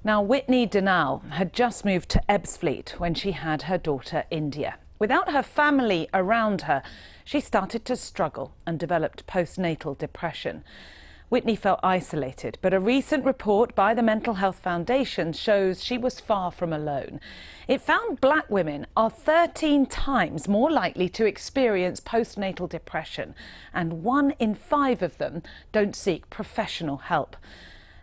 Now, Whitney Dinnall had just moved to Ebbsfleet when she had her daughter India. Without her family around her, she started to struggle and developed postnatal depression. Whitney felt isolated, but a recent report by the Mental Health Foundation shows she was far from alone. It found black women are 13 times more likely to experience postnatal depression, and 1 in 5 of them don't seek professional help.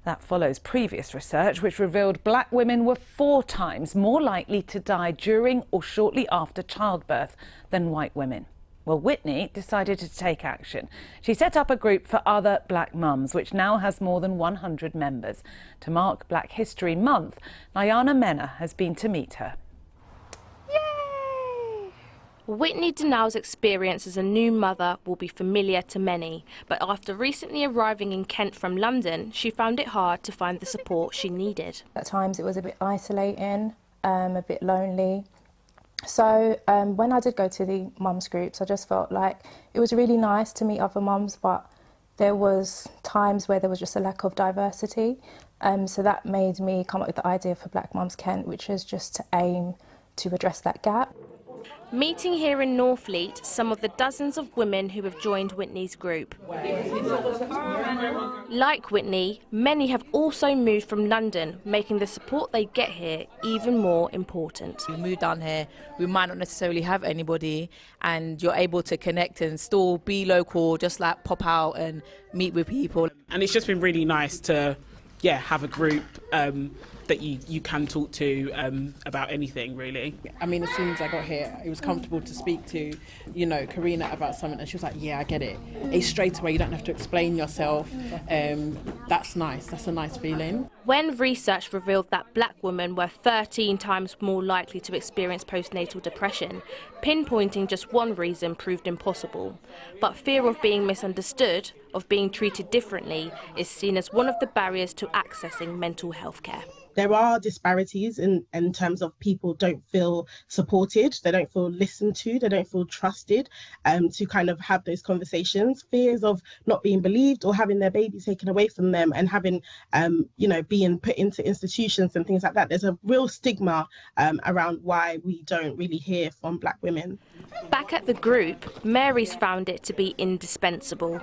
That follows previous research which revealed black women were 4 times more likely to die during or shortly after childbirth than white women. Well, Whitney decided to take action. She set up a group for other black mums, which now has more than 100 members. To mark Black History Month, Mena has been to meet her. Whitney Dinnall's experience as a new mother will be familiar to many, but after recently arriving in Kent from London, she found it hard to find the support she needed. At times it was a bit isolating, a bit lonely. So when I did go to the mums groups, I just felt like it was really nice to meet other mums, but there was times where there was just a lack of diversity. So that made me come up with the idea for Black Mums Kent, which is just to aim to address that gap. Meeting here in Northfleet some of the dozens of women who have joined Whitney's group. Like Whitney, many have also moved from London, making the support they get here even more important. We moved down here, we might not necessarily have anybody, and you're able to connect and still be local, just like pop out and meet with people. And it's just been really nice to have a group that you can talk to about anything, really. I mean, as soon as I got here, it was comfortable to speak to, Karina about something, and she was like, yeah, I get it. It's straight away, you don't have to explain yourself. That's nice, that's a nice feeling. When research revealed that black women were 13 times more likely to experience postnatal depression, pinpointing just one reason proved impossible. But fear of being misunderstood, of being treated differently, is seen as one of the barriers to accessing mental health care. There are disparities in terms of people don't feel supported, they don't feel listened to, they don't feel trusted to kind of have those conversations. Fears of not being believed or having their baby taken away from them and having, being put into institutions and things like that. There's a real stigma around why we don't really hear from black women. Back at the group, Mary's found it to be indispensable.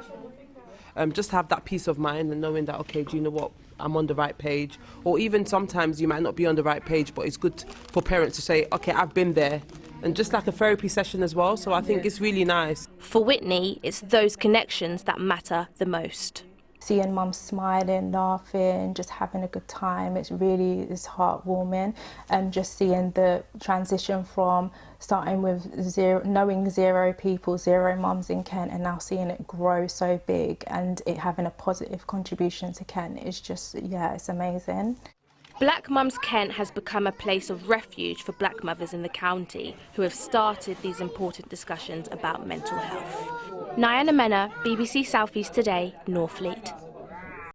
Just have that peace of mind and knowing that, okay, do you know what, I'm on the right page. Or even sometimes you might not be on the right page, but it's good for parents to say, okay, I've been there. And just like a therapy session as well, so I think it's really nice. For Whitney, it's those connections that matter the most. Seeing mums smiling, laughing, just having a good time, it's heartwarming. And just seeing the transition from starting with knowing 0 people, 0 mums in Kent, and now seeing it grow so big and it having a positive contribution to Kent is just, it's amazing. Black Mums Kent has become a place of refuge for black mothers in the county who have started these important discussions about mental health. Nayana, Mena, BBC South East Today, Northfleet.